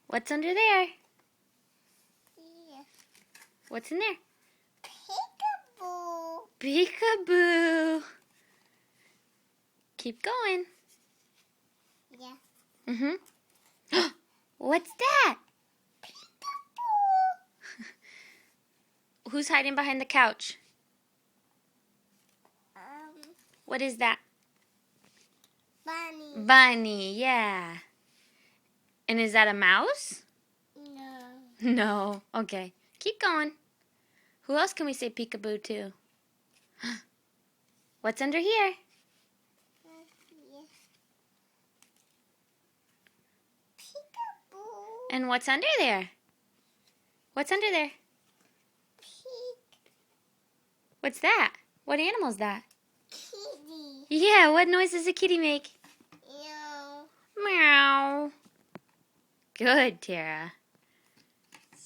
What's under there? Yeah. What's in there? Peekaboo. Peekaboo. Keep going. Yeah. Mm-hmm. What's that? Peekaboo. Who's hiding behind the couch? What is that? Bunny. Bunny, yeah. And is that a mouse? No. No. Okay. Keep going. Who else can we say peekaboo to? What's under here? Yeah. Peekaboo. And what's under there? What's under there? Peek. What's that? What animal's that? Kitty. Yeah, what noise does a kitty make? Meow. Meow. Good, Tara.